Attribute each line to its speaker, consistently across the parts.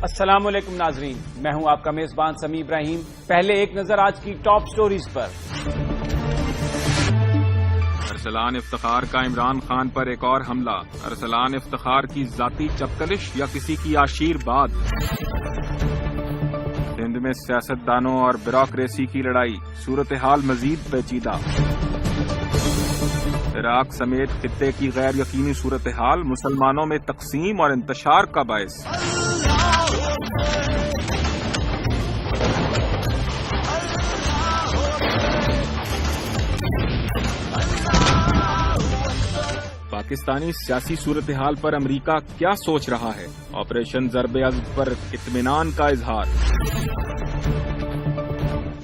Speaker 1: السلام علیکم ناظرین، میں ہوں آپ کا میزبان سمیع ابراہیم۔ پہلے ایک نظر آج کی ٹاپ سٹوریز پر۔
Speaker 2: ارسلان افتخار کا عمران خان پر ایک اور حملہ، ارسلان افتخار کی ذاتی چپکلش یا کسی کی آشیرواد؟ سندھ میں سیاستدانوں اور بیوروکریسی کی لڑائی، صورتحال مزید پیچیدہ۔ عراق سمیت خطے کی غیر یقینی صورتحال مسلمانوں میں تقسیم اور انتشار کا باعث۔ پاکستانی سیاسی صورتحال پر امریکہ کیا سوچ رہا ہے؟ آپریشن ضرب عضب پر اطمینان کا اظہار۔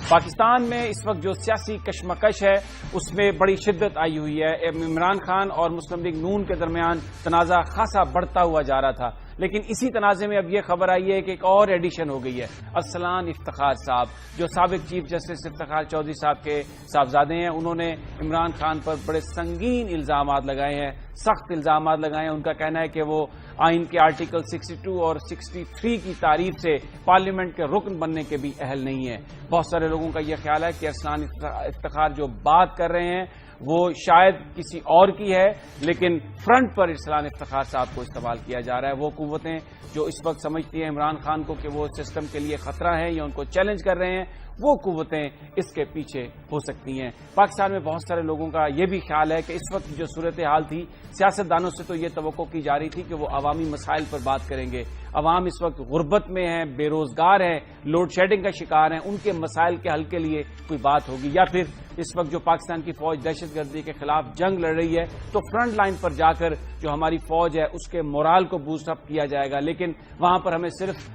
Speaker 1: پاکستان میں اس وقت جو سیاسی کشمکش ہے اس میں بڑی شدت آئی ہوئی ہے۔ عمران خان اور مسلم لیگ نون کے درمیان تنازع خاصا بڑھتا ہوا جا رہا تھا، لیکن اسی تنازع میں اب یہ خبر آئی ہے کہ ایک اور ایڈیشن ہو گئی ہے۔ ارسلان افتخار صاحب جو سابق چیف جسٹس افتخار چودھری صاحب کے صاحبزادے ہیں، انہوں نے عمران خان پر بڑے سنگین الزامات لگائے ہیں، سخت الزامات لگائے ہیں۔ ان کا کہنا ہے کہ وہ آئین کے آرٹیکل 62 اور 63 کی تعریف سے پارلیمنٹ کے رکن بننے کے بھی اہل نہیں ہیں۔ بہت سارے لوگوں کا یہ خیال ہے کہ ارسلان افتخار جو بات کر رہے ہیں وہ شاید کسی اور کی ہے، لیکن فرنٹ پر ارسلان افتخار صاحب کو استعمال کیا جا رہا ہے۔ وہ قوتیں جو اس وقت سمجھتی ہیں عمران خان کو کہ وہ سسٹم کے لیے خطرہ ہے یا ان کو چیلنج کر رہے ہیں، وہ قوتیں اس کے پیچھے ہو سکتی ہیں۔ پاکستان میں بہت سارے لوگوں کا یہ بھی خیال ہے کہ اس وقت جو صورتحال تھی، سیاستدانوں سے تو یہ توقع کی جا رہی تھی کہ وہ عوامی مسائل پر بات کریں گے۔ عوام اس وقت غربت میں ہیں، بے روزگار ہیں، لوڈ شیڈنگ کا شکار ہیں، ان کے مسائل کے حل کے لیے کوئی بات ہوگی، یا پھر اس وقت جو پاکستان کی فوج دہشت گردی کے خلاف جنگ لڑ رہی ہے تو فرنٹ لائن پر جا کر جو ہماری فوج ہے اس کے مورال کو بوسٹ اپ کیا جائے گا۔ لیکن وہاں پر ہمیں صرف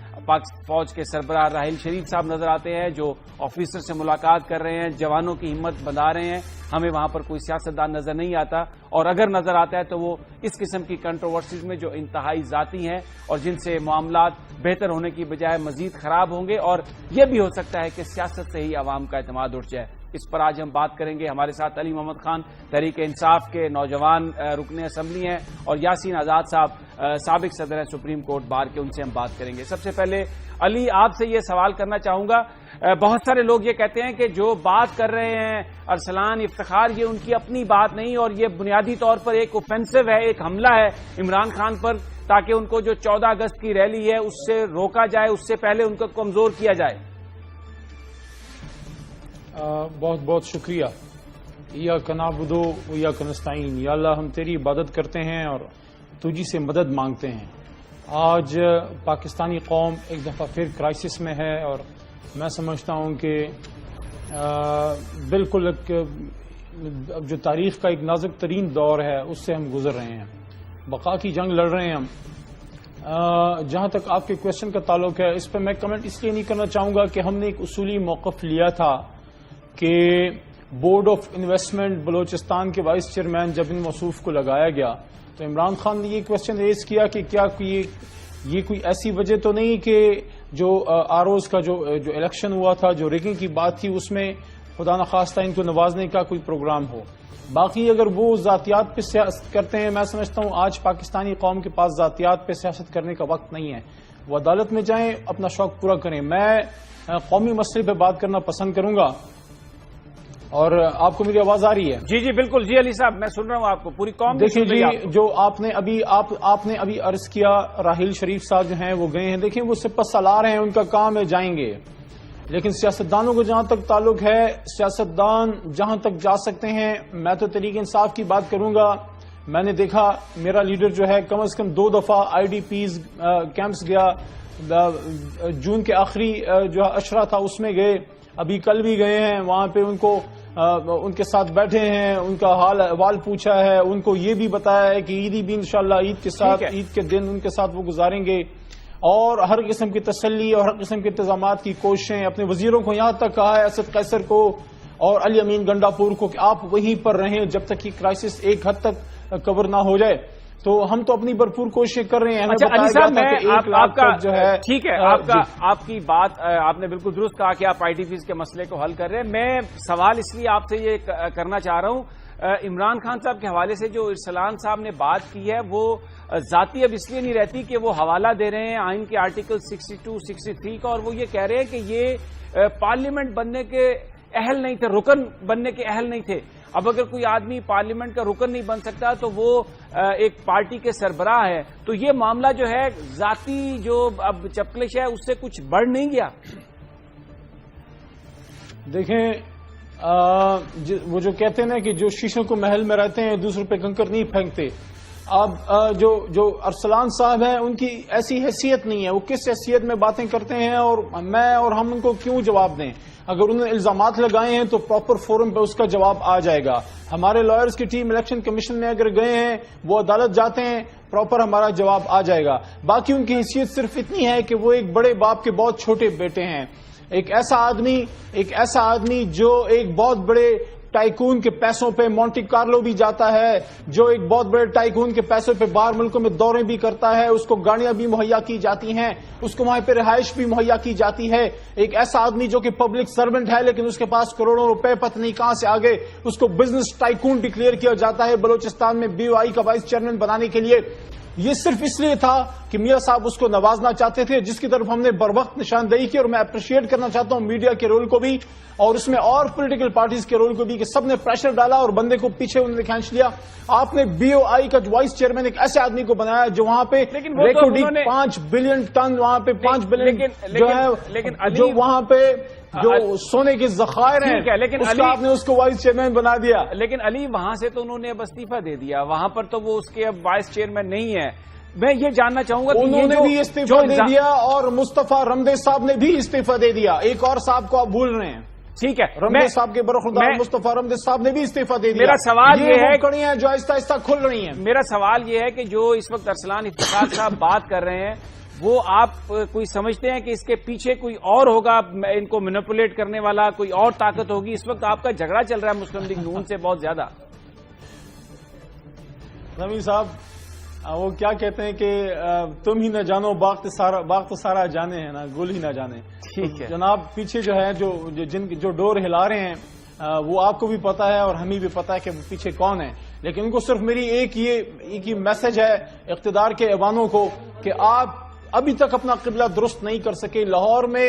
Speaker 1: فوج کے سربراہ راحیل شریف صاحب نظر آتے ہیں جو آفیسر سے ملاقات کر رہے ہیں، جوانوں کی ہمت بندھا رہے ہیں۔ ہمیں وہاں پر کوئی سیاستدان نظر نہیں آتا، اور اگر نظر آتا ہے تو وہ اس قسم کی کنٹروورسیز میں جو انتہائی ذاتی ہیں اور جن سے معاملات بہتر ہونے کی بجائے مزید خراب ہوں گے، اور یہ بھی ہو سکتا ہے کہ سیاست سے ہی عوام کا اعتماد اٹھ جائے۔ اس پر آج ہم بات کریں گے۔ ہمارے ساتھ علی محمد خان تحریک انصاف کے نوجوان رکن اسمبلی ہیں، اور یاسین آزاد صاحب سابق صدر ہیں سپریم کورٹ بار کے، ان سے ہم بات کریں گے۔ سب سے پہلے علی آپ سے یہ سوال کرنا چاہوں گا، بہت سارے لوگ یہ کہتے ہیں کہ جو بات کر رہے ہیں ارسلان افتخار، یہ ان کی اپنی بات نہیں، اور یہ بنیادی طور پر ایک اوفینسو ہے، ایک حملہ ہے عمران خان پر، تاکہ ان کو جو 14 اگست کی ریلی ہے اس سے روکا جائے، اس سے پہلے ان کو کمزور کیا جائے۔
Speaker 3: بہت بہت شکریہ۔ ایاک نعبد و ایاک نستعین، یا اللہ ہم تیری عبادت کرتے ہیں اور تجھی سے مدد مانگتے ہیں۔ آج پاکستانی قوم ایک دفعہ پھر کرائسس میں ہے، اور میں سمجھتا ہوں کہ بالکل جو تاریخ کا ایک نازک ترین دور ہے اس سے ہم گزر رہے ہیں، بقا کی جنگ لڑ رہے ہیں ہم۔ جہاں تک آپ کے کویشچن کا تعلق ہے، اس پہ میں کمنٹ اس لیے نہیں کرنا چاہوں گا کہ ہم نے ایک اصولی موقف لیا تھا کہ بورڈ آف انویسٹمنٹ بلوچستان کے وائس چیئرمین جب ان موصوف کو لگایا گیا تو عمران خان نے یہ کویشچن ریز کیا کہ کیا یہ کوئی ایسی وجہ تو نہیں کہ جو آروز کا جو الیکشن ہوا تھا، جو ریگنگ کی بات تھی، اس میں خدا نخواستہ ان کو نوازنے کا کوئی پروگرام ہو۔ باقی اگر وہ ذاتیات پہ سیاست کرتے ہیں، میں سمجھتا ہوں آج پاکستانی قوم کے پاس ذاتیات پہ سیاست کرنے کا وقت نہیں ہے۔ وہ عدالت میں جائیں، اپنا شوق پورا کریں۔ میں قومی مسئلے پہ بات کرنا پسند کروں گا، اور آپ کو میری آواز آ رہی ہے؟
Speaker 1: جی جی بالکل، جی علی صاحب میں سن رہا ہوں آپ کو، پوری قوم
Speaker 3: دیکھیں جی، جو آپ نے ابھی عرض کیا، راحیل شریف صاحب جو ہیں وہ گئے ہیں، دیکھیں وہ سپس سالار ہیں، ان کا کام ہے، جائیں گے۔ لیکن سیاستدانوں کو جہاں تک تعلق ہے، سیاستدان جہاں تک جا سکتے ہیں، میں تو تحریک انصاف کی بات کروں گا۔ میں نے دیکھا میرا لیڈر جو ہے کم از کم 2 دفعہ IDPs کیمپس گیا، جون کے آخری جو اشرا تھا اس میں گئے، ابھی کل بھی گئے ہیں، وہاں پہ ان کے ساتھ بیٹھے ہیں، ان کا حال احوال پوچھا ہے، ان کو یہ بھی بتایا ہے کہ عیدی بھی انشاءاللہ عید کے ساتھ، عید کے دن ان کے ساتھ وہ گزاریں گے، اور ہر قسم کی تسلی اور ہر قسم کے انتظامات کی کوششیں۔ اپنے وزیروں کو یہاں تک کہا ہے، اسد قیصر کو اور علی امین گنڈاپور کو، کہ آپ وہیں پر رہیں جب تک یہ کرائسس ایک حد تک کور نہ ہو جائے۔ تو ہم تو اپنی بھرپور کوششیں کر رہے ہیں۔
Speaker 1: اچھا علی صاحب، آپ کا
Speaker 3: جو ہے
Speaker 1: ٹھیک ہے، آپ کی بات آپ نے بالکل درست کہا کہ آپ IDPs کے مسئلے کو حل کر رہے ہیں۔ میں سوال اس لیے آپ سے یہ کرنا چاہ رہا ہوں عمران خان صاحب کے حوالے سے جو ارسلان صاحب نے بات کی ہے وہ ذاتی اب اس لیے نہیں رہتی کہ وہ حوالہ دے رہے ہیں آئین کے آرٹیکل 62 63 کا، اور وہ یہ کہہ رہے ہیں کہ یہ پارلیمنٹ بننے کے اہل نہیں تھے، رکن بننے کے اہل نہیں تھے۔ اب اگر کوئی آدمی پارلیمنٹ کا رکن نہیں بن سکتا تو وہ ایک پارٹی کے سربراہ ہے، تو یہ معاملہ جو ہے ذاتی جو اب چپکلش ہے اس سے کچھ بڑھ نہیں گیا؟
Speaker 3: دیکھیں وہ جو کہتے ہیں نا کہ جو شیشوں کو محل میں رہتے ہیں دوسروں پہ کنکر نہیں پھینکتے، اب جو ارسلان صاحب ہیں ان کی ایسی حیثیت نہیں ہے، وہ کس حیثیت میں باتیں کرتے ہیں اور میں اور ہم ان کو کیوں جواب دیں؟ اگر انہوں نے الزامات لگائے ہیں تو پراپر فورم پہ اس کا جواب آ جائے گا۔ ہمارے لائرز کی ٹیم الیکشن کمیشن میں اگر گئے ہیں، وہ عدالت جاتے ہیں، پراپر ہمارا جواب آ جائے گا۔ باقی ان کی حیثیت صرف اتنی ہے کہ وہ ایک بڑے باپ کے بہت چھوٹے بیٹے ہیں، ایک ایسا آدمی جو ایک بہت بڑے ٹائکون کے پیسوں پہ مونٹی کارلو بھی جاتا ہے، جو ایک بہت بڑے ٹائکون کے پیسوں پہ باہر ملکوں میں دورے بھی کرتا ہے، اس کو گاڑیاں بھی مہیا کی جاتی ہیں، اس کو وہاں پہ رہائش بھی مہیا کی جاتی ہے۔ ایک ایسا آدمی جو کہ پبلک سرونٹ ہے لیکن اس کے پاس کروڑوں روپے پتہ نہیں کہاں سے آگے، اس کو بزنس ٹائکون ڈکلیئر کیا جاتا ہے بلوچستان میں BOI کا وائس چیئرمین بنانے کے لیے۔ یہ صرف اس لیے تھا کہ میاں صاحب اس کو نوازنا چاہتے تھے، جس کی طرف ہم نے بر وقت نشاندہی کی، اور میں اپریشیٹ کرنا چاہتا ہوں میڈیا کے رول کو بھی اور اس میں اور پولیٹیکل پارٹیز کے رول کو بھی کہ سب نے پریشر ڈالا اور بندے کو پیچھے انہوں نے کھینچ لیا۔ آپ نے BOI کا وائس چیئرمین ایک ایسے آدمی کو بنایا جو وہاں پہ ریکارڈنگ 5 بلین ٹن وہاں پہ 5 بلین جو ہے جو وہاں پہ جو سونے کے ذخائر ہیں، آپ نے اس کو وائس چیئرمین بنا دیا۔
Speaker 1: لیکن علی وہاں سے تو انہوں نے اب استعفیٰ دے دیا، وہاں پر تو وہ اس کے اب وائس چیئرمین نہیں ہے۔ میں یہ جاننا چاہوں گا کہ
Speaker 3: انہوں نے بھی استعفیٰ دے دیا اور مصطفیٰ رمدے صاحب نے بھی استعفیٰ دے دیا۔ ایک اور صاحب کو آپ بھول رہے ہیں،
Speaker 1: ٹھیک ہے،
Speaker 3: رمدے صاحب کے برخوردار مصطفیٰ رمدے صاحب نے بھی استعفیٰ دے دیا۔
Speaker 1: میرا سوال یہ ہے
Speaker 3: کڑی ہیں جو آہستہ آہستہ کھل رہی ہیں۔
Speaker 1: میرا سوال یہ ہے کہ جو اس وقت ارسلان افتخار صاحب بات کر رہے ہیں وہ آپ کوئی سمجھتے ہیں کہ اس کے پیچھے کوئی اور ہوگا ان کو مینیپولیٹ کرنے والا، کوئی اور طاقت ہوگی؟ اس وقت آپ کا جھگڑا چل رہا ہے مسلم لیگ نون سے بہت زیادہ۔
Speaker 3: رمی صاحب وہ کیا کہتے ہیں کہ تم ہی نہ جانو باغ تو سارا جانے ہیں نا، گل ہی نہ جانے۔
Speaker 1: ٹھیک ہے
Speaker 3: جناب، پیچھے جو ہے جو ڈور ہلا رہے ہیں وہ آپ کو بھی پتا ہے اور ہمیں بھی پتا ہے کہ وہ پیچھے کون ہے، لیکن ان کو صرف میری ایک ہی میسج ہے اقتدار کے ایوانوں کو کہ آپ ابھی تک اپنا قبلہ درست نہیں کر سکے۔ لاہور میں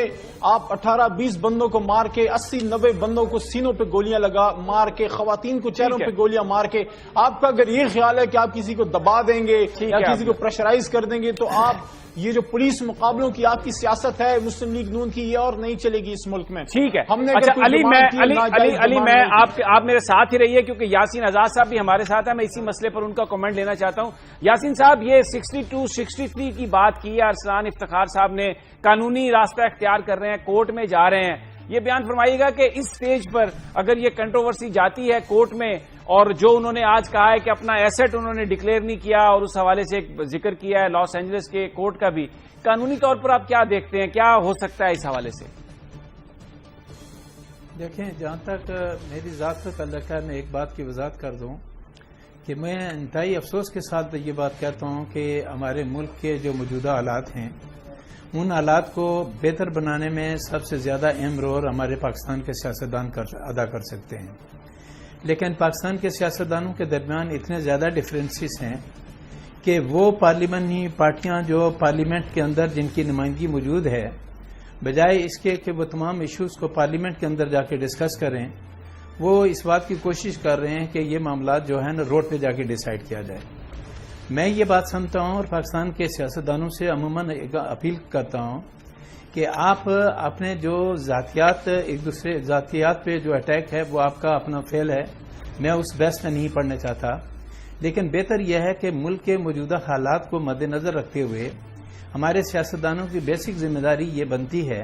Speaker 3: آپ 18-20 بندوں کو مار کے 80-90 بندوں کو سینوں پہ گولیاں مار کے خواتین کو چہروں پہ گولیاں مار کے، آپ کا اگر یہ خیال ہے کہ آپ کسی کو دبا دیں گے یا کسی کو پریشرائز کر دیں گے تو آپ یہ جو پولیس مقابلوں کی آپ کی سیاست ہے مسلم لیگ نون کی، یہ اور نہیں چلے گی اس ملک میں۔
Speaker 1: ٹھیک ہے،
Speaker 3: ہم نے
Speaker 1: علی میں آپ میرے ساتھ ہی رہیے کیونکہ یاسین آزاد صاحب بھی ہمارے ساتھ ہیں، میں اسی مسئلے پر ان کا کمنٹ لینا چاہتا ہوں۔ یاسین صاحب، یہ 62 63 کی بات کی ہے، ارسلان افتخار صاحب نے قانونی راستہ اختیار کر رہے ہیں، کورٹ میں جا رہے ہیں، یہ بیان فرمائیے گا کہ اس سٹیج پر اگر یہ کنٹروورسی جاتی ہے کورٹ میں، اور جو انہوں نے آج کہا ہے کہ اپنا ایسٹ انہوں نے ڈکلیئر نہیں کیا اور اس حوالے سے ایک ذکر کیا ہے لاس اینجلس کے کورٹ کا بھی، قانونی طور پر آپ کیا دیکھتے ہیں، کیا ہو سکتا ہے اس حوالے سے؟
Speaker 4: دیکھیں، جہاں تک میری ذات کا تعلق ہے، میں ایک بات کی وضاحت کر دوں کہ میں انتہائی افسوس کے ساتھ یہ بات کہتا ہوں کہ ہمارے ملک کے جو موجودہ حالات ہیں ان حالات کو بہتر بنانے میں سب سے زیادہ اہم رول ہمارے پاکستان کے سیاستدان ادا کر سکتے ہیں، لیکن پاکستان کے سیاستدانوں کے درمیان اتنے زیادہ ڈفرینسز ہیں کہ وہ پارلیمنٹری پارٹیاں جو پارلیمنٹ کے اندر جن کی نمائندگی موجود ہے، بجائے اس کے کہ وہ تمام ایشوز کو پارلیمنٹ کے اندر جا کے ڈسکس کریں، وہ اس بات کی کوشش کر رہے ہیں کہ یہ معاملات جو ہیں نا روڈ پہ جا کے ڈیسائیڈ کیا جائے۔ میں یہ بات سمجھتا ہوں اور پاکستان کے سیاستدانوں سے عموماً اپیل کرتا ہوں کہ آپ اپنے جو ذاتیات ایک دوسرے ذاتیات پہ جو اٹیک ہے وہ آپ کا اپنا فعل ہے، میں اس بحث میں نہیں پڑھنا چاہتا، لیکن بہتر یہ ہے کہ ملک کے موجودہ حالات کو مد نظر رکھتے ہوئے ہمارے سیاستدانوں کی بیسک ذمہ داری یہ بنتی ہے،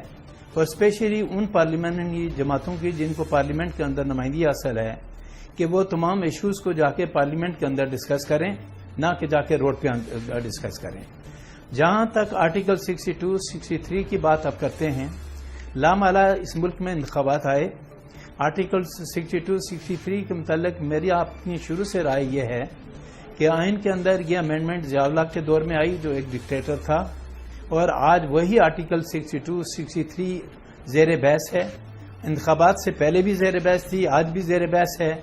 Speaker 4: اور اسپیشلی ان پارلیمنٹری جماعتوں کی جن کو پارلیمنٹ کے اندر نمائندگی حاصل ہے، کہ وہ تمام ایشوز کو جا کے پارلیمنٹ کے اندر ڈسکس کریں، نہ کہ جا کے روڈ پہ ڈسکس کریں۔ جہاں تک آرٹیکل 62 63 کی بات آپ کرتے ہیں، لامالا اس ملک میں انتخابات آئے، آرٹیکل 62 63 کے متعلق میری اپنی شروع سے رائے یہ ہے کہ آئین کے اندر یہ امینڈمنٹ ضیاء کے دور میں آئی جو ایک ڈکٹیٹر تھا، اور آج وہی آرٹیکل 62 63 زیر بحث ہے، انتخابات سے پہلے بھی زیر بحث تھی، آج بھی زیر بحث ہے،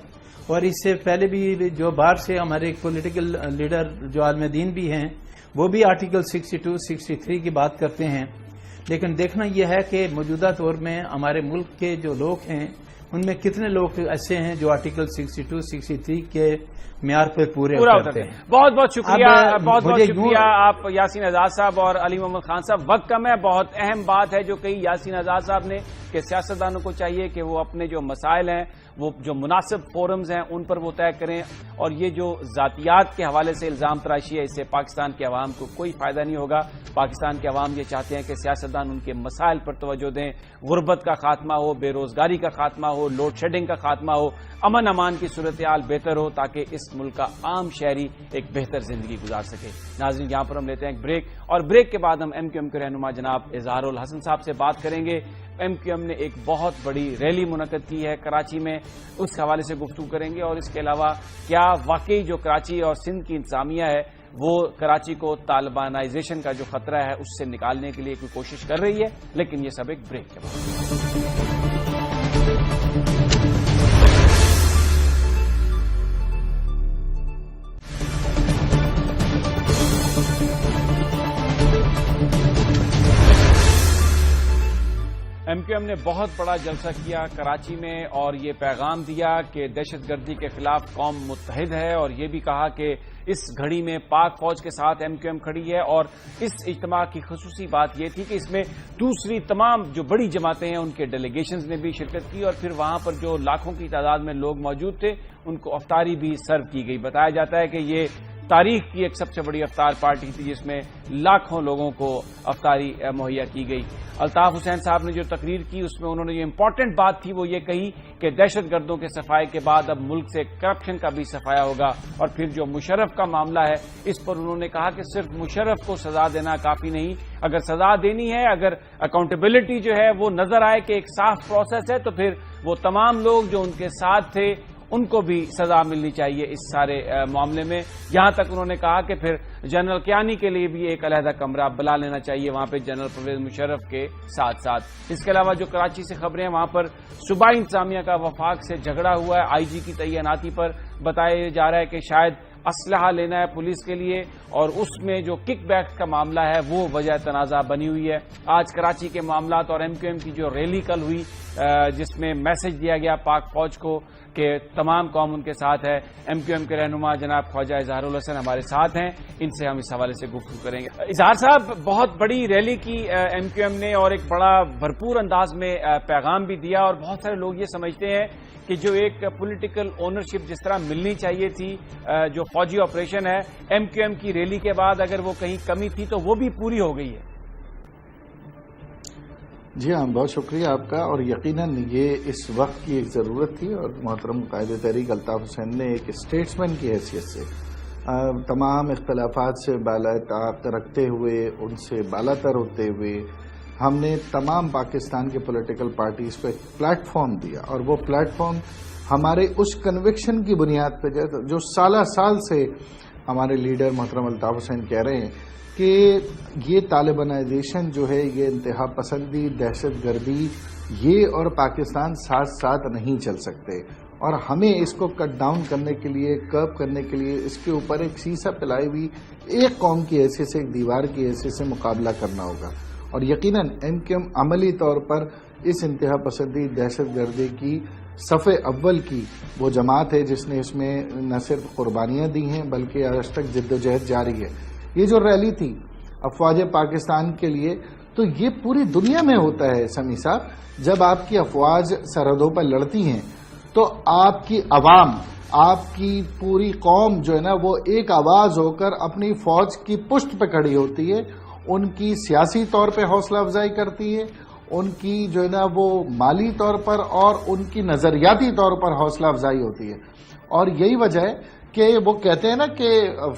Speaker 4: اور اس سے پہلے بھی جو باہر سے ہمارے پولیٹیکل لیڈر جو عالم دین بھی ہیں وہ بھی آرٹیکل 62, 63 کی بات کرتے ہیں، لیکن دیکھنا یہ ہے کہ موجودہ دور میں ہمارے ملک کے جو لوگ ہیں ان میں کتنے لوگ ایسے ہیں جو آرٹیکل 62, 63 کے معیار پہ پورے کرتے ہیں۔
Speaker 1: بہت بہت شکریہ، بہت بہت شکریہ آپ یاسین آزاد صاحب اور علی محمد خان صاحب۔ وقت کم ہے، بہت اہم بات ہے جو کہی یاسین آزاد صاحب نے کہ سیاستدانوں کو چاہیے کہ وہ اپنے جو مسائل ہیں، وہ جو مناسب فورمز ہیں ان پر وہ طے کریں، اور یہ جو ذاتیات کے حوالے سے الزام تراشی ہے اس سے پاکستان کے عوام کو کوئی فائدہ نہیں ہوگا۔ پاکستان کے عوام یہ چاہتے ہیں کہ سیاستدان ان کے مسائل پر توجہ دیں، غربت کا خاتمہ ہو، بے روزگاری کا خاتمہ ہو، لوڈ شیڈنگ کا خاتمہ ہو، امن امان کی صورتحال بہتر ہو، تاکہ اس ملک کا عام شہری ایک بہتر زندگی گزار سکے۔ ناظرین، یہاں پر ہم لیتے ہیں ایک بریک، اور بریک کے بعد ہم ایم کیو ایم کے رہنما جناب اظہار الحسن صاحب سے بات کریں گے۔ ایم کیو ایم نے ایک بہت بڑی ریلی منعقد کی ہے کراچی میں، اس حوالے سے گفتگو کریں گے، اور اس کے علاوہ کیا واقعی جو کراچی اور سندھ کی انتظامیہ ہے وہ کراچی کو طالبانائزیشن کا جو خطرہ ہے اس سے نکالنے کے لیے کوئی کوشش کر رہی ہے، لیکن یہ سب ایک بریک کے بعد۔ ایم کیو ایم نے بہت بڑا جلسہ کیا کراچی میں اور یہ پیغام دیا کہ دہشت گردی کے خلاف قوم متحد ہے، اور یہ بھی کہا کہ اس گھڑی میں پاک فوج کے ساتھ ایم کیو ایم کھڑی ہے۔ اور اس اجتماع کی خصوصی بات یہ تھی کہ اس میں دوسری تمام جو بڑی جماعتیں ہیں ان کے ڈیلیگیشنز نے بھی شرکت کی، اور پھر وہاں پر جو لاکھوں کی تعداد میں لوگ موجود تھے ان کو افطاری بھی سرو کی گئی۔ بتایا جاتا ہے کہ یہ تاریخ کی ایک سب سے بڑی افطار پارٹی تھی جس میں لاکھوں لوگوں کو افطاری مہیا کی گئی۔ الطاف حسین صاحب نے جو تقریر کی اس میں انہوں نے جو امپورٹنٹ بات تھی وہ یہ کہی کہ دہشت گردوں کے صفائی کے بعد اب ملک سے کرپشن کا بھی صفایا ہوگا، اور پھر جو مشرف کا معاملہ ہے اس پر انہوں نے کہا کہ صرف مشرف کو سزا دینا کافی نہیں، اگر سزا دینی ہے، اگر اکاؤنٹیبلٹی جو ہے وہ نظر آئے کہ ایک صاف پروسیس ہے، تو پھر وہ تمام لوگ جو ان کے ساتھ تھے ان کو بھی سزا ملنی چاہیے اس سارے معاملے میں۔ یہاں تک انہوں نے کہا کہ پھر جنرل کیانی کے لیے بھی ایک علیحدہ کمرہ بلا لینا چاہیے وہاں پہ جنرل پرویز مشرف کے ساتھ ساتھ۔ اس کے علاوہ جو کراچی سے خبریں ہیں وہاں پر صوبائی انتظامیہ کا وفاق سے جھگڑا ہوا ہے، آئی جی کی تعیناتی پر بتایا جا رہا ہے کہ شاید اسلحہ لینا ہے پولیس کے لیے، اور اس میں جو کک بیک کا معاملہ ہے وہ وجہ تنازع بنی ہوئی ہے۔ آج کراچی کے معاملات اور ایم کیو ایم کی جو ریلی کل ہوئی جس میں میسج دیا گیا پاک فوج کو کہ تمام قوم ان کے ساتھ ہے، ایم کیو ایم کے رہنما جناب خواجہ اظہار الحسن ہمارے ساتھ ہیں، ان سے ہم اس حوالے سے گفتگو کریں گے۔ اظہار صاحب، بہت بڑی ریلی کی ایم کیو ایم نے اور ایک بڑا بھرپور انداز میں پیغام بھی دیا، اور بہت سارے لوگ یہ سمجھتے ہیں کہ جو ایک پولیٹیکل اونرشپ جس طرح ملنی چاہیے تھی جو فوجی آپریشن ہے، ایم کیو ایم کی ریلی کے بعد اگر وہ کہیں کمی تھی تو وہ بھی پوری ہو گئی ہے۔
Speaker 5: جی ہاں، بہت شکریہ آپ کا، اور یقیناً یہ اس وقت کی ایک ضرورت تھی، اور محترم قائد تحریک الطاف حسین نے ایک اسٹیٹسمین کی حیثیت سے تمام اختلافات سے بالا طاق رکھتے ہوئے، ان سے بالا تر ہوتے ہوئے، ہم نے تمام پاکستان کے پولیٹیکل پارٹیز کو ایک پلیٹ فارم دیا، اور وہ پلیٹ فارم ہمارے اس کنوکشن کی بنیاد پہ جو سالہ سال سے ہمارے لیڈر محترم الطاف حسین کہہ رہے ہیں کہ یہ طالبانائزیشن جو ہے، یہ انتہا پسندی، دہشت گردی، یہ اور پاکستان ساتھ ساتھ نہیں چل سکتے، اور ہمیں اس کو کٹ ڈاؤن کرنے کے لیے، کرب کرنے کے لیے اس کے اوپر ایک سیسا پلائی ہوئی ایک قوم کی حیثیت سے، ایک دیوار کی حیثیت سے مقابلہ کرنا ہوگا۔ اور یقیناً ایم کیو ایم عملی طور پر اس انتہا پسندی دہشت گردی کی صف اول کی وہ جماعت ہے جس نے اس میں نہ صرف قربانیاں دی ہیں بلکہ آج تک جد و جہد جاری ہے۔ یہ جو ریلی تھی افواج پاکستان کے لیے، تو یہ پوری دنیا میں ہوتا ہے سمیع صاحب، جب آپ کی افواج سرحدوں پر لڑتی ہیں تو آپ کی عوام، آپ کی پوری قوم جو ہے نا وہ ایک آواز ہو کر اپنی فوج کی پشت پہ کھڑی ہوتی ہے، ان کی سیاسی طور پہ حوصلہ افزائی کرتی ہے، ان کی جو ہے نا وہ مالی طور پر اور ان کی نظریاتی طور پر حوصلہ افزائی ہوتی ہے۔ اور یہی وجہ ہے کہ وہ کہتے ہیں نا کہ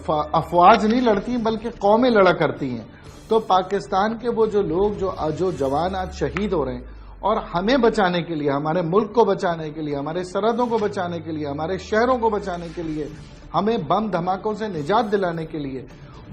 Speaker 5: افواج نہیں لڑتی بلکہ قومیں لڑا کرتی ہیں۔ تو پاکستان کے وہ جو لوگ جو جوان آج شہید ہو رہے ہیں، اور ہمیں بچانے کے لیے، ہمارے ملک کو بچانے کے لیے، ہمارے سرحدوں کو بچانے کے لیے، ہمارے شہروں کو بچانے کے لیے، ہمیں بم دھماکوں سے نجات دلانے کے لیے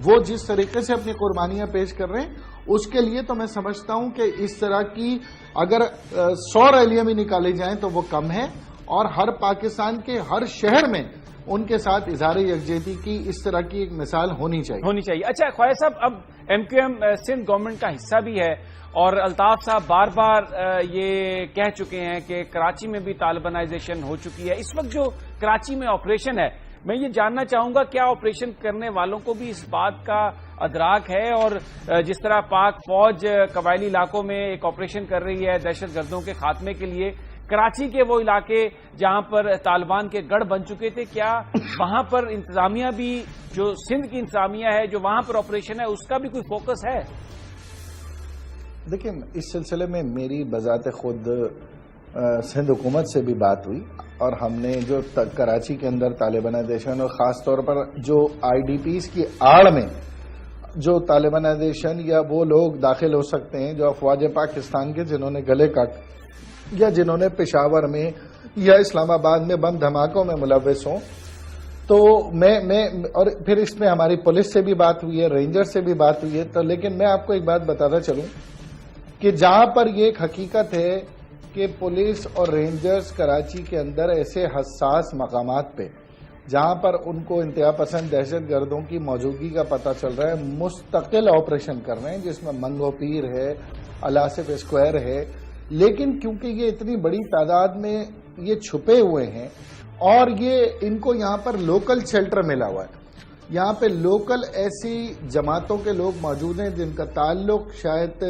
Speaker 5: وہ جس طریقے سے اپنی قربانیاں پیش کر رہے ہیں، اس کے لیے تو میں سمجھتا ہوں کہ اس طرح کی اگر 100 ریلیاں بھی نکالی جائیں تو وہ کم ہے، اور ہر پاکستان کے ہر شہر میں ان کے ساتھ اظہار یکجہتی کی اس طرح کی ایک مثال ہونی چاہیے.
Speaker 1: اچھا خواجہ صاحب، اب M Q M Sindh government کا حصہ بھی ہے اور الطاف صاحب بار بار یہ کہہ چکے ہیں کہ کراچی میں بھی طالبانائزیشن ہو چکی ہے. اس وقت جو کراچی میں آپریشن ہے، میں یہ جاننا چاہوں گا کیا آپریشن کرنے والوں کو بھی اس بات کا ادراک ہے، اور جس طرح پاک فوج قبائلی علاقوں میں ایک آپریشن کر رہی ہے دہشت گردوں کے خاتمے کے لیے، کراچی کے وہ علاقے جہاں پر طالبان کے گڑھ بن چکے تھے، کیا وہاں پر انتظامیہ بھی، جو سندھ کی انتظامیہ ہے جو وہاں پر آپریشن ہے، اس کا بھی کوئی فوکس ہے؟
Speaker 5: دیکھیں، اس سلسلے میں میری بذات خود سندھ حکومت سے بھی بات ہوئی، اور ہم نے جو کراچی کے اندر طالبانائزیشن اور خاص طور پر جو آئی ڈی پیز کی آڑ میں جو طالبانائزیشن یا وہ لوگ داخل ہو سکتے ہیں جو افواج پاکستان کے جنہوں نے گلے کاٹ یا جنہوں نے پشاور میں یا اسلام آباد میں بم دھماکوں میں ملوث ہوں، تو میں اور پھر اس میں ہماری پولیس سے بھی بات ہوئی ہے، رینجر سے بھی بات ہوئی ہے. تو لیکن میں آپ کو ایک بات بتاتا چلوں کہ جہاں پر یہ ایک حقیقت ہے کہ پولیس اور رینجرز کراچی کے اندر ایسے حساس مقامات پہ جہاں پر ان کو انتہا پسند دہشت گردوں کی موجودگی کا پتہ چل رہا ہے، مستقل آپریشن کر رہے ہیں، جس میں منگو پیر ہے، الاسف اسکوائر ہے. لیکن کیونکہ یہ اتنی بڑی تعداد میں یہ چھپے ہوئے ہیں اور یہ ان کو یہاں پر لوکل شیلٹر ملا ہوا ہے، یہاں پہ لوکل ایسی جماعتوں کے لوگ موجود ہیں جن کا تعلق شاید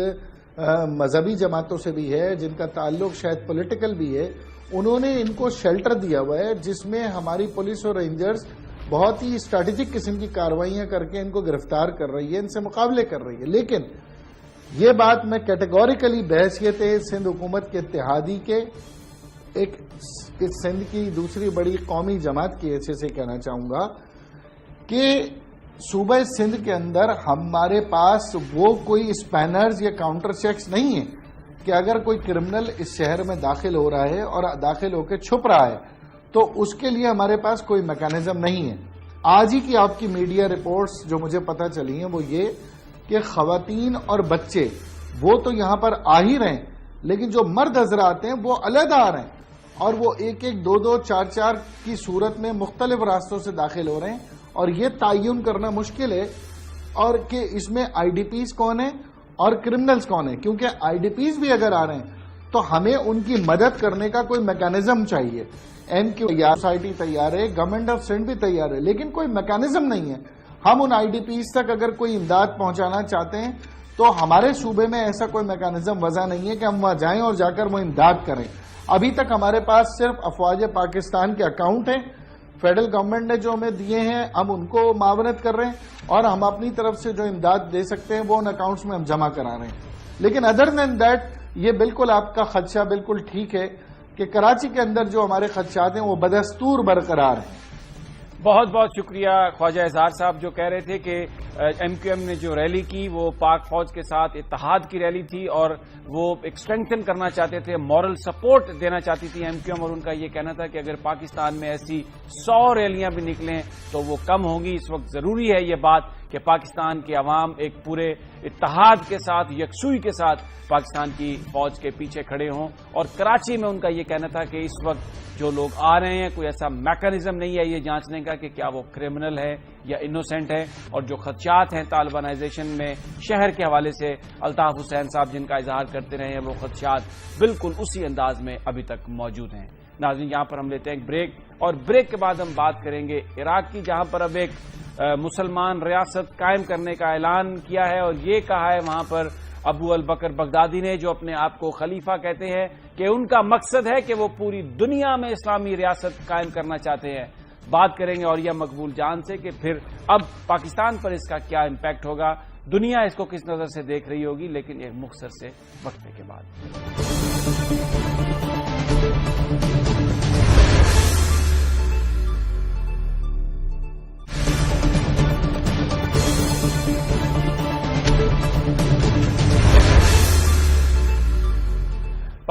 Speaker 5: مذہبی جماعتوں سے بھی ہے، جن کا تعلق شاید پولیٹیکل بھی ہے. انہوں نے ان کو شیلٹر دیا ہوا ہے، جس میں ہماری پولیس اور رینجرز بہت ہی اسٹریٹجک قسم کی کارروائیاں کر کے ان کو گرفتار کر رہی ہے، ان سے مقابلے کر رہی ہے. لیکن یہ بات میں کیٹیگوریکلی بحیثیت سندھ حکومت کے اتحادی کے ایک سندھ کی دوسری بڑی قومی جماعت کی حیثیت سے کہنا چاہوں گا کہ صوبہ سندھ کے اندر ہمارے پاس وہ کوئی اسپینرز یا کاؤنٹر چیکس نہیں ہیں کہ اگر کوئی کرمنل اس شہر میں داخل ہو رہا ہے اور داخل ہو کے چھپ رہا ہے تو اس کے لیے ہمارے پاس کوئی میکانزم نہیں ہے. آج ہی کی آپ کی میڈیا رپورٹس جو مجھے پتہ چلی ہیں وہ یہ کہ خواتین اور بچے وہ تو یہاں پر آ ہی رہے ہیں، لیکن جو مرد حضرات ہیں وہ علیحدہ آ رہے ہیں اور وہ ایک ایک دو دو چار چار کی صورت میں مختلف راستوں سے داخل ہو رہے ہیں. اور یہ تعین کرنا مشکل ہے اور کہ اس میں آئی ڈی پیز کون ہیں اور کرمنلز کون ہیں، کیونکہ آئی ڈی پیز بھی اگر آ رہے ہیں تو ہمیں ان کی مدد کرنے کا کوئی میکانزم چاہیے. ایم کیو سوسائٹی تیار ہے، گورنمنٹ آف سندھ بھی تیار ہے، لیکن کوئی میکانزم نہیں ہے. ہم ان آئی ڈی پیز تک اگر کوئی امداد پہنچانا چاہتے ہیں تو ہمارے صوبے میں ایسا کوئی میکانزم وضع نہیں ہے کہ ہم وہاں جائیں اور جا کر وہ امداد کریں. ابھی تک ہمارے پاس صرف افواج پاکستان کے اکاؤنٹ ہیں، فیڈرل گورنمنٹ نے جو ہمیں دیے ہیں ہم ان کو معاونت کر رہے ہیں اور ہم اپنی طرف سے جو امداد دے سکتے ہیں وہ ان اکاؤنٹس میں ہم جمع کرا رہے ہیں. لیکن ادر دین دیٹ یہ بالکل آپ کا خدشہ بالکل ٹھیک ہے کہ کراچی کے اندر جو ہمارے خدشات ہیں وہ بدستور برقرار ہیں.
Speaker 1: بہت بہت شکریہ خواجہ اظہار صاحب، جو کہہ رہے تھے کہ ایم کیو ایم نے جو ریلی کی وہ پاک فوج کے ساتھ اتحاد کی ریلی تھی اور وہ ایک اسٹرینتھن کرنا چاہتے تھے، مورل سپورٹ دینا چاہتی تھی ایم کیو ایم، اور ان کا یہ کہنا تھا کہ اگر پاکستان میں ایسی 100 ریلیاں بھی نکلیں تو وہ کم ہوں گی. اس وقت ضروری ہے یہ بات کہ پاکستان کے عوام ایک پورے اتحاد کے ساتھ، یکسوئی کے ساتھ پاکستان کی فوج کے پیچھے کھڑے ہوں. اور کراچی میں ان کا یہ کہنا تھا کہ اس وقت جو لوگ آ رہے ہیں کوئی ایسا میکانزم نہیں ہے یہ جانچنے کا کہ کیا وہ کرمنل ہے یا انوسینٹ ہے. اور جو خدشات ہیں طالبانائزیشن میں شہر کے حوالے سے الطاف حسین صاحب جن کا اظہار کرتے رہے ہیں، وہ خدشات بالکل اسی انداز میں ابھی تک موجود ہیں. ناظرین، یہاں پر ہم لیتے ہیں ایک بریک اور بریک کے بعد ہم بات کریں گے عراق کی، جہاں پر اب ایک مسلمان ریاست قائم کرنے کا اعلان کیا ہے اور یہ کہا ہے وہاں پر ابو البکر بغدادی نے، جو اپنے آپ کو خلیفہ کہتے ہیں، کہ ان کا مقصد ہے کہ وہ پوری دنیا میں اسلامی ریاست قائم کرنا چاہتے ہیں. بات کریں گے اولیاء مقبول جان سے کہ پھر اب پاکستان پر اس کا کیا امپیکٹ ہوگا، دنیا اس کو کس نظر سے دیکھ رہی ہوگی، لیکن ایک مختصر سے وقفے کے بعد.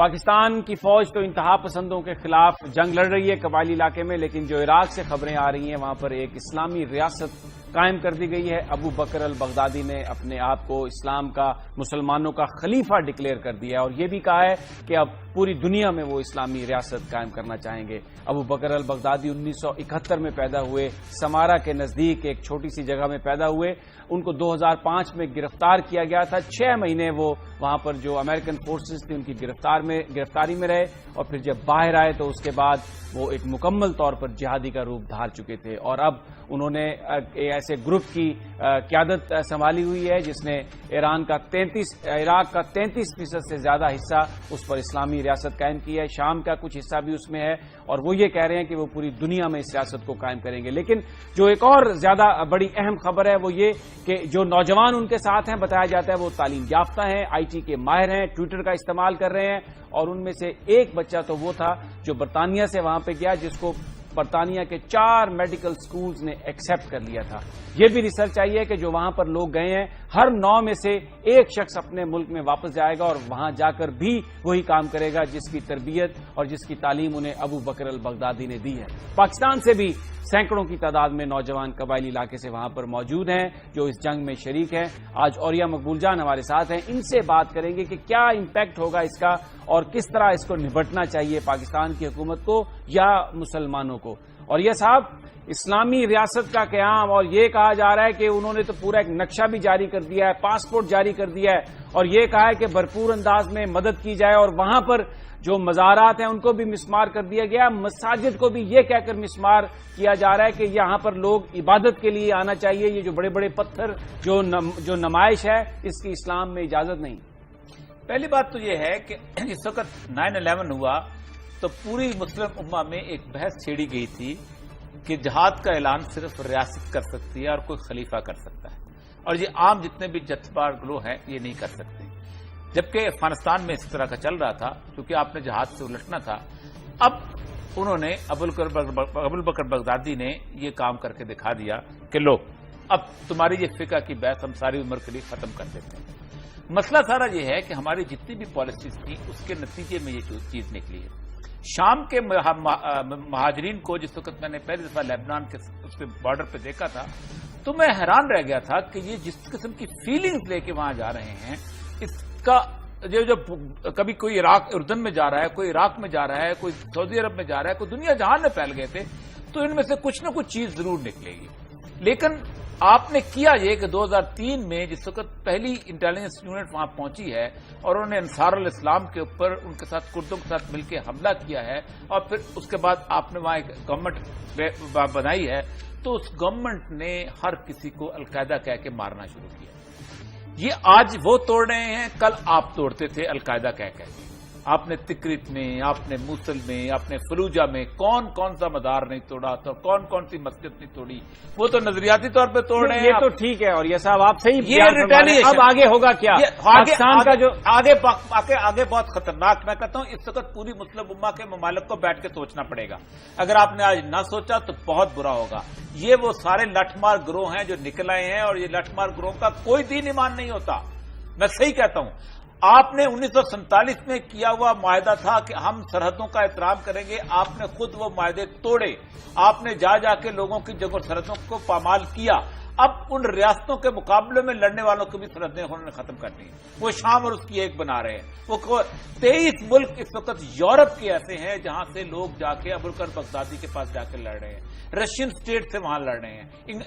Speaker 1: پاکستان کی فوج تو انتہا پسندوں کے خلاف جنگ لڑ رہی ہے قبائلی علاقے میں، لیکن جو عراق سے خبریں آ رہی ہیں وہاں پر ایک اسلامی ریاست قائم کر دی گئی ہے۔ ابو بکر البغدادی نے اپنے آپ کو اسلام کا، مسلمانوں کا خلیفہ ڈکلیئر کر دیا ہے اور یہ بھی کہا ہے کہ اب پوری دنیا میں وہ اسلامی ریاست قائم کرنا چاہیں گے۔ ابو بکر البغدادی 1971 میں پیدا ہوئے، سمارا کے نزدیک ایک چھوٹی سی جگہ میں پیدا ہوئے۔ ان کو 2005 میں گرفتار کیا گیا تھا، 6 مہینے وہ وہاں پر جو امریکن فورسز تھی ان کی گرفتاری میں رہے، اور پھر جب باہر آئے تو اس کے بعد وہ ایک مکمل طور پر جہادی کا روپ دھار چکے تھے، اور اب انہوں نے ایسے گروپ کی قیادت سنبھالی ہوئی ہے جس نے عراق کا 33% سے زیادہ حصہ اس پر اسلامی ریاست قائم کی ہے۔ شام کا کچھ حصہ بھی اس میں ہے، اور وہ یہ کہہ رہے ہیں کہ وہ پوری دنیا میں اس ریاست کو قائم کریں گے۔ لیکن جو ایک اور زیادہ بڑی اہم خبر ہے وہ یہ کہ جو نوجوان ان کے ساتھ ہیں بتایا جاتا ہے وہ تعلیم یافتہ ہیں، آئی ٹی کے ماہر ہیں، ٹویٹر کا استعمال کر رہے ہیں، اور ان میں سے ایک بچہ تو وہ تھا جو برطانیہ سے وہاں پہ گیا جس کو برطانیہ کے 4 میڈیکل سکولز نے ایکسپٹ کر لیا تھا۔ یہ بھی ریسرچ آئی ہے کہ جو وہاں پر لوگ گئے ہیں ہر 9 میں سے ایک شخص اپنے ملک میں واپس جائے گا اور وہاں جا کر بھی وہی کام کرے گا جس کی تربیت اور جس کی تعلیم انہیں ابو بکر البغدادی نے دی ہے۔ پاکستان سے بھی سینکڑوں کی تعداد میں نوجوان قبائلی علاقے سے وہاں پر موجود ہیں جو اس جنگ میں شریک ہیں۔ آج اوریہ مقبول جان ہمارے ساتھ ہیں، ان سے بات کریں گے کہ کیا امپیکٹ ہوگا اس کا اور کس طرح اس کو نبٹنا چاہیے پاکستان کی حکومت کو یا مسلمانوں کو۔ اور یہ صاحب، اسلامی ریاست کا قیام، اور یہ کہا جا رہا ہے کہ انہوں نے تو پورا ایک نقشہ بھی جاری کر دیا ہے، پاسپورٹ جاری کر دیا ہے، اور یہ کہا ہے کہ بھرپور انداز میں مدد کی جائے، اور وہاں پر جو مزارات ہیں ان کو بھی مسمار کر دیا گیا، مساجد کو بھی یہ کہہ کر مسمار کیا جا رہا ہے کہ یہاں پر لوگ عبادت کے لیے آنا چاہیے، یہ جو بڑے بڑے پتھر جو نمائش ہے اس کی اسلام میں اجازت نہیں۔
Speaker 6: پہلی بات تو یہ ہے کہ اس وقت 9/11 ہوا تو پوری مسلم امہ میں ایک بحث چھیڑی گئی تھی کہ جہاد کا اعلان صرف ریاست کر سکتی ہے اور کوئی خلیفہ کر سکتا ہے، اور یہ عام جتنے بھی جتھبار گروہ ہیں یہ نہیں کر سکتے، جبکہ افغانستان میں اس طرح کا چل رہا تھا کیونکہ آپ نے جہاد سے الٹنا تھا۔ اب انہوں نے ابو بکر بغدادی نے یہ کام کر کے دکھا دیا کہ لو اب تمہاری یہ فقہ کی بحث ہم ساری عمر کے لیے ختم کر دیتے ہیں۔ مسئلہ سارا یہ ہے کہ ہماری جتنی بھی پالیسیز تھی اس کے نتیجے میں یہ چیز نکلی ہے۔ شام کے مہاجرین کو جس وقت میں نے پہلی دفعہ لیبنان کے اس پہ بارڈر پہ دیکھا تھا تو میں حیران رہ گیا تھا کہ یہ جس قسم کی فیلنگز لے کے وہاں جا رہے ہیں، اس کا جو کبھی کوئی اردن میں جا رہا ہے، کوئی عراق میں جا رہا ہے، کوئی سعودی عرب میں جا رہا ہے، کوئی دنیا جہان میں پھیل گئے تھے، تو ان میں سے کچھ نہ کچھ چیز ضرور نکلے گی۔ لیکن آپ نے کیا یہ کہ 2003 میں جس وقت پہلی انٹیلیجنس یونٹ وہاں پہنچی ہے اور انہوں نے انصار الاسلام کے اوپر ان کے ساتھ کردوں کے ساتھ مل کے حملہ کیا ہے، اور پھر اس کے بعد آپ نے وہاں ایک گورنمنٹ بنائی ہے، تو اس گورنمنٹ نے ہر کسی کو القاعدہ کہہ کے مارنا شروع کیا۔ یہ آج وہ توڑ رہے ہیں، کل آپ توڑتے تھے القاعدہ کہہ کے۔ آپ نے تکریت میں، آپ نے موصل میں، آپ نے فلوجہ میں کون کون سا مدار نہیں توڑا تو کون کون سی مسجد نہیں توڑی، وہ تو نظریاتی طور پہ توڑ رہے ہیں۔
Speaker 1: یہ تو ٹھیک ہے، اور یہ صاحب آپ صحیح
Speaker 6: یہ ریٹیلیشن۔
Speaker 1: اب آگے ہوگا کیا؟ پاکستان کا جو
Speaker 6: آگے بہت خطرناک، میں کہتا ہوں اس وقت پوری مسلم امہ کے ممالک کو بیٹھ کے سوچنا پڑے گا۔ اگر آپ نے آج نہ سوچا تو بہت برا ہوگا۔ یہ وہ سارے لٹھ مار گروہ ہیں جو نکل آئے ہیں، اور یہ لٹھ مار گروہ کا کوئی دین ایمان نہیں ہوتا، میں صحیح کہتا ہوں۔ آپ نے 1947 میں کیا ہوا معاہدہ تھا کہ ہم سرحدوں کا احترام کریں گے، آپ نے خود وہ معاہدے توڑے، آپ نے جا کے لوگوں کی جگہ سرحدوں کو پامال کیا۔ اب ان ریاستوں کے مقابلے میں لڑنے والوں کو بھی سرحدیں انہوں نے ختم کر دی، وہ شام اور اس کی ایک بنا رہے ہیں۔ وہ 23 ملک اس وقت یورپ کے ایسے ہیں جہاں سے لوگ جا کے ابو بکر بغدادی کے پاس جا کے لڑ رہے ہیں، رشین اسٹیٹ سے وہاں لڑ رہے ہیں،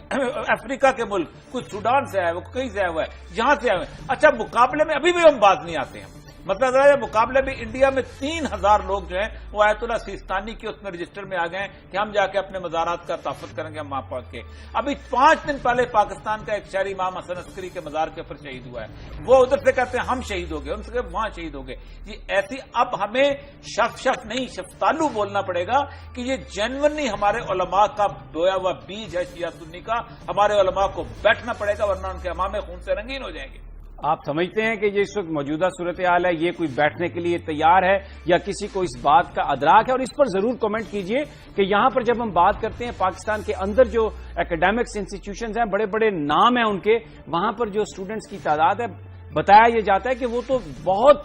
Speaker 6: افریقہ کے ملک، کوئی سوڈان سے آیا ہوا، کہیں سے آیا ہوا ہے، جہاں سے آئے ہوئے ہیں۔ اچھا، مقابلے میں ابھی بھی ہم باز نہیں آتے ہیں۔ مطلب مقابلے میں انڈیا میں 3000 لوگ جو ہیں وہ آیت اللہ سیستانی کے اس میں رجسٹر میں آ گئے ہیں کہ ہم جا کے اپنے مزارات کا تحفظ کریں گے، ہم وہاں پہنچ کے۔ ابھی 5 دن پہلے پاکستان کا ایک شہری امام حسن عسکری کے مزار کے اوپر شہید ہوا ہے، وہ ادھر سے کہتے ہیں ہم شہید ہو گئے، ان سے کہ وہاں شہید ہو گئے۔ یہ ایسی، اب ہمیں شف نہیں شفتالو بولنا پڑے گا کہ یہ جینونلی ہمارے علماء کا بویا ہوا بیج ہے شیعہ سنی کا، ہمارے علماء کو بیٹھنا پڑے گا ورنہ ان کے امامے خون سے رنگین ہو جائیں گے۔
Speaker 1: آپ سمجھتے ہیں کہ یہ اس وقت موجودہ صورتحال ہے، یہ کوئی بیٹھنے کے لیے تیار ہے یا کسی کو اس بات کا ادراک ہے؟ اور اس پر ضرور کمنٹ کیجئے کہ یہاں پر جب ہم بات کرتے ہیں پاکستان کے اندر جو اکیڈیمکس انسٹیٹیوشنز ہیں، بڑے بڑے نام ہیں ان کے، وہاں پر جو اسٹوڈنٹس کی تعداد ہے، بتایا یہ جاتا ہے کہ وہ تو بہت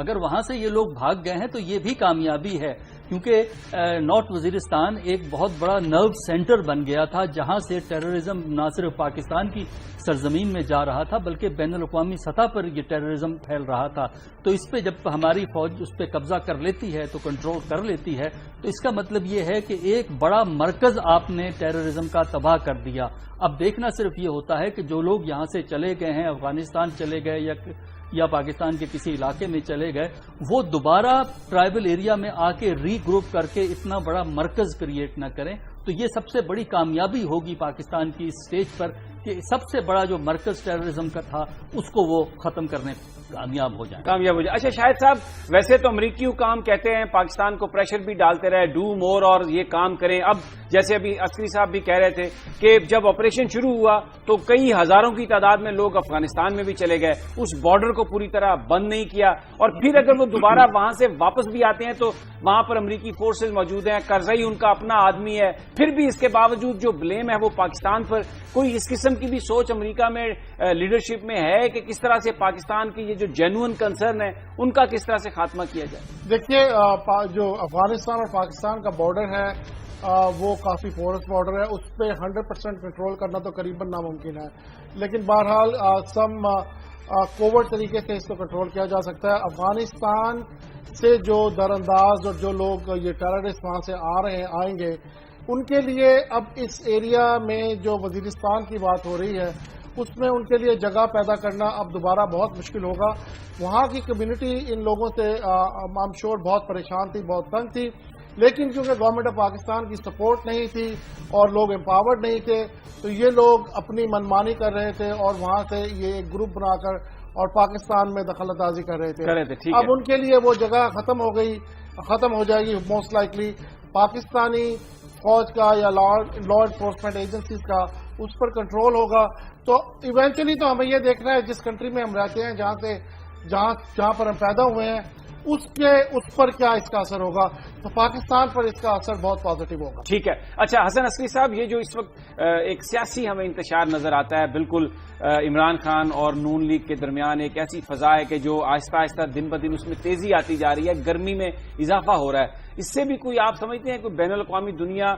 Speaker 7: اگر وہاں سے یہ لوگ بھاگ گئے ہیں تو یہ بھی کامیابی ہے، کیونکہ نارتھ وزیرستان ایک بہت بڑا نرو سینٹر بن گیا تھا جہاں سے ٹیررزم نہ صرف پاکستان کی سرزمین میں جا رہا تھا بلکہ بین الاقوامی سطح پر یہ ٹیررزم پھیل رہا تھا. تو اس پہ جب ہماری فوج اس پہ قبضہ کر لیتی ہے تو کنٹرول کر لیتی ہے، تو اس کا مطلب یہ ہے کہ ایک بڑا مرکز آپ نے ٹیررزم کا تباہ کر دیا. اب دیکھنا صرف یہ ہوتا ہے کہ جو لوگ یہاں سے چلے گئے ہیں، افغانستان چلے گئے یا پاکستان کے کسی علاقے میں چلے گئے، وہ دوبارہ ٹرائبل ایریا میں آ کے ری گروپ کر کے اتنا بڑا مرکز کریٹ نہ کریں. تو یہ سب سے بڑی کامیابی ہوگی پاکستان کی اس سٹیج پر کہ سب سے بڑا جو مرکز ٹیررزم کا تھا اس کو وہ ختم کرنے کامیاب ہو جائے.
Speaker 1: اچھا شاہد صاحب، ویسے تو امریکی حکام کہتے ہیں پاکستان کو پریشر بھی ڈالتے رہے، ڈو مور اور یہ کام کریں. اب جیسے ابھی عسکری صاحب بھی کہہ رہے تھے کہ جب آپریشن شروع ہوا تو کئی ہزاروں کی تعداد میں لوگ افغانستان میں بھی چلے گئے، اس بارڈر کو پوری طرح بند نہیں کیا، اور پھر اگر وہ دوبارہ وہاں سے واپس بھی آتے ہیں تو وہاں پر امریکی فورسز موجود ہیں، کرزئی ان کا اپنا آدمی ہے، پھر بھی اس کے باوجود جو بلیم ہے وہ پاکستان پر. کوئی اس قسم کی بھی سوچ امریکہ میں لیڈرشپ میں ہے کہ کس طرح سے پاکستان کی یہ جو جینوئن کنسرن ہے ان کا کس طرح سے خاتمہ کیا جائے؟
Speaker 8: دیکھیے، جو افغانستان اور پاکستان کا بارڈر ہے وہ کافی پورس بارڈر ہے، اس پہ 100% کنٹرول کرنا تو قریباً ناممکن ہے، لیکن بہرحال سم کوورٹ طریقے سے اس کو کنٹرول کیا جا سکتا ہے. افغانستان سے جو در انداز اور جو لوگ یہ ٹیررسٹ وہاں سے آئیں گے ان کے لیے اب اس ایریا میں جو وزیرستان کی بات ہو رہی ہے اس میں ان کے لیے جگہ پیدا کرنا اب دوبارہ بہت مشکل ہوگا. وہاں کی کمیونٹی ان لوگوں سے I'm sure بہت پریشان تھی، بہت تنگ تھی، لیکن کیونکہ گورنمنٹ آف پاکستان کی سپورٹ نہیں تھی اور لوگ امپاورڈ نہیں تھے تو یہ لوگ اپنی منمانی کر رہے تھے اور وہاں سے یہ ایک گروپ بنا کر اور پاکستان میں دخل اندازی کر رہے تھے. اب ان کے لیے وہ جگہ ختم ہو جائے گی. موسٹ لائکلی پاکستانی فوج کا یا لا انفورسمنٹ ایجنسیز کا اس پر کنٹرول ہوگا. تو ایونچولی تو ہمیں یہ دیکھنا ہے جس کنٹری میں ہم رہتے ہیں، جہاں پر ہم پیدا ہوئے ہیں، اس پر کیا اس کا اثر ہوگا. تو پاکستان پر اس کا اثر بہت پازیٹیو ہوگا.
Speaker 1: ٹھیک ہے. اچھا حسن عسکری صاحب، یہ جو اس وقت ایک سیاسی ہمیں انتشار نظر آتا ہے، بالکل عمران خان اور نون لیگ کے درمیان ایک ایسی فضا ہے کہ جو آہستہ آہستہ دن بدن اس میں تیزی آتی جا رہی ہے، گرمی میں اضافہ ہو رہا ہے. اس سے بھی کوئی آپ سمجھتے ہیں کوئی بین الاقوامی دنیا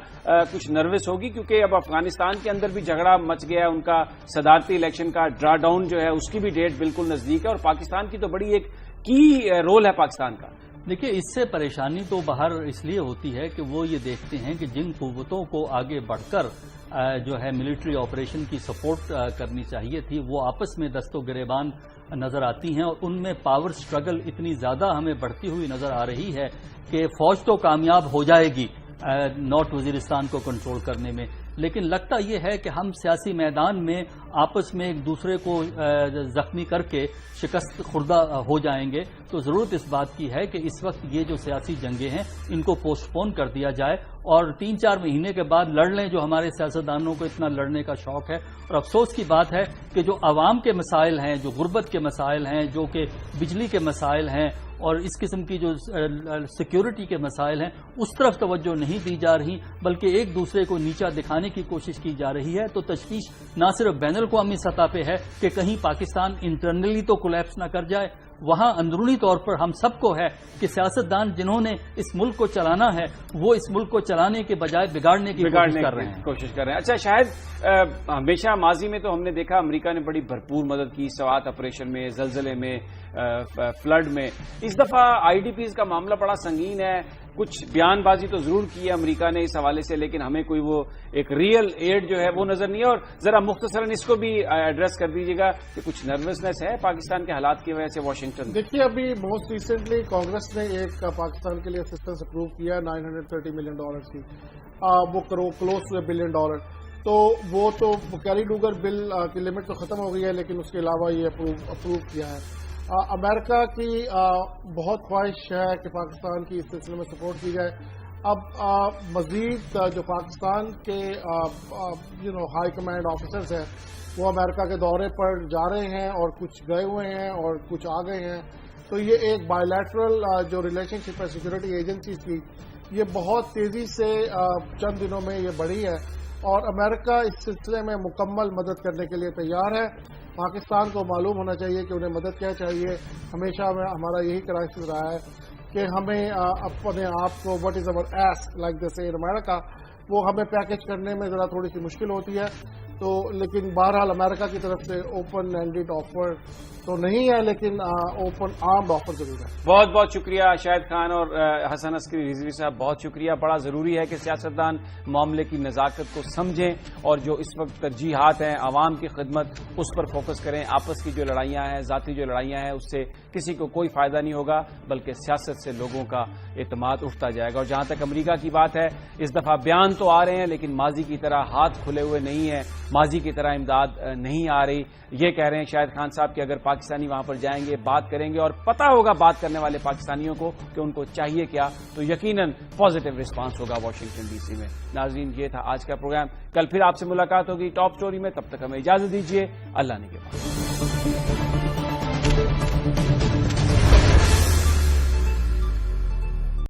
Speaker 1: کچھ نروس ہوگی؟ کیونکہ اب افغانستان کے اندر بھی جھگڑا مچ گیا ہے، ان کا صدارتی الیکشن کا ڈرا ڈاؤن جو ہے اس کی بھی ڈیٹ بالکل نزدیک ہے، اور پاکستان کی تو بڑی ایک کی رول ہے پاکستان کا.
Speaker 7: دیکھیے، اس سے پریشانی تو باہر اس لیے ہوتی ہے کہ وہ یہ دیکھتے ہیں کہ جن قوتوں کو آگے بڑھ کر جو ہے ملٹری آپریشن کی سپورٹ کرنی چاہیے تھی وہ آپس میں دست و گریبان نظر آتی ہیں، اور ان میں پاور سٹرگل اتنی زیادہ ہمیں بڑھتی ہوئی نظر آ رہی ہے کہ فوج تو کامیاب ہو جائے گی نارتھ وزیرستان کو کنٹرول کرنے میں، لیکن لگتا یہ ہے کہ ہم سیاسی میدان میں آپس میں ایک دوسرے کو زخمی کر کے شکست خوردہ ہو جائیں گے. تو ضرورت اس بات کی ہے کہ اس وقت یہ جو سیاسی جنگیں ہیں ان کو پوسٹ پون کر دیا جائے اور 3-4 مہینے کے بعد لڑ لیں جو ہمارے سیاستدانوں کو اتنا لڑنے کا شوق ہے. اور افسوس کی بات ہے کہ جو عوام کے مسائل ہیں، جو غربت کے مسائل ہیں، جو کہ بجلی کے مسائل ہیں اور اس قسم کی جو سیکیورٹی کے مسائل ہیں، اس طرف توجہ نہیں دی جا رہی بلکہ ایک دوسرے کو نیچا دکھانے کی کوشش کی جا رہی ہے. تو تشویش نہ صرف بین الاقوامی سطح پہ ہے کہ کہیں پاکستان انٹرنلی تو کولیپس نہ کر جائے، وہاں اندرونی طور پر ہم سب کو ہے کہ سیاستدان جنہوں نے اس ملک کو چلانا ہے وہ اس ملک کو چلانے کے بجائے بگاڑنے کی کوشش کر رہے ہیں.
Speaker 1: اچھا شاید ہمیشہ ماضی میں تو ہم نے دیکھا امریکہ نے بڑی بھرپور مدد کی سوات آپریشن میں، زلزلے میں، فلڈ میں. اس دفعہ آئی ڈی پیز کا معاملہ بڑا سنگین ہے. کچھ بیان بازی تو ضرور کی ہے امریکہ نے اس حوالے سے، لیکن ہمیں کوئی وہ ایک ریئل ایڈ جو ہے وہ نظر نہیں ہے. اور ذرا مختصراً اس کو بھی ایڈریس کر دیجیے گا کہ کچھ نروسنس ہے پاکستان کے حالات کی وجہ سے واشنگٹن.
Speaker 8: دیکھیے، ابھی موسٹ ریسنٹلی کانگریس نے ایک پاکستان کے لیے اسسٹنس اپروو کیا $930 ملین کی، وہ کلوز ٹو $1 بلین. تو وہ تو کیری ڈوگر بل کی لمٹ تو ختم ہو گئی ہے، لیکن اس کے علاوہ یہ اپروو کیا ہے. امریکہ کی بہت خواہش ہے کہ پاکستان کی اس سلسلے میں سپورٹ کی جائے. اب مزید جو پاکستان کے ہائی کمانڈ آفیسرز ہیں وہ امریکہ کے دورے پر جا رہے ہیں اور کچھ گئے ہوئے ہیں اور کچھ آ گئے ہیں. تو یہ ایک بائی لیٹرل جو ریلیشن شپ ہے سیکورٹی ایجنسیز کی، یہ بہت تیزی سے چند دنوں میں یہ بڑھی ہے اور امریکہ اس سلسلے میں مکمل مدد کرنے کے لیے تیار ہے. پاکستان کو معلوم ہونا چاہیے کہ انہیں مدد کیا چاہیے. ہمیشہ ہمارا یہی کرائسس رہا ہے کہ ہمیں اپنے آپ کو what is our ace like this in America وہ ہمیں پیکج کرنے میں ذرا تھوڑی سی مشکل ہوتی ہے. تو لیکن بہرحال امریکہ کی طرف سے اوپن اینڈیڈ آفر تو نہیں ہے, لیکن اوپن آرمڈ آفر ضرور ہے.
Speaker 1: بہت بہت شکریہ شاہد خان اور حسن عسکری رضوی صاحب, بہت شکریہ. بڑا ضروری ہے کہ سیاستدان معاملے کی نزاکت کو سمجھیں اور جو اس وقت ترجیحات ہیں عوام کی خدمت اس پر فوکس کریں. آپس کی جو لڑائیاں ہیں, ذاتی جو لڑائیاں ہیں, اس سے کسی کو کوئی فائدہ نہیں ہوگا بلکہ سیاست سے لوگوں کا اعتماد اٹھتا جائے گا. اور جہاں تک امریکہ کی بات ہے, اس دفعہ بیان تو آ رہے ہیں لیکن ماضی کی طرح ہاتھ کھلے ہوئے نہیں ہیں, ماضی کی طرح امداد نہیں آ رہی. یہ کہہ رہے ہیں شاہد خان صاحب کہ اگر پاکستانی وہاں پر جائیں گے, بات کریں گے اور پتہ ہوگا بات کرنے والے پاکستانیوں کو کہ ان کو چاہیے کیا, تو یقیناً پازیٹو رسپانس ہوگا واشنگٹن ڈی سی میں. ناظرین, یہ تھا آج کا پروگرام. کل پھر آپ سے ملاقات ہوگی ٹاپ سٹوری میں. تب تک ہمیں اجازت دیجیے. اللہ نگہبان.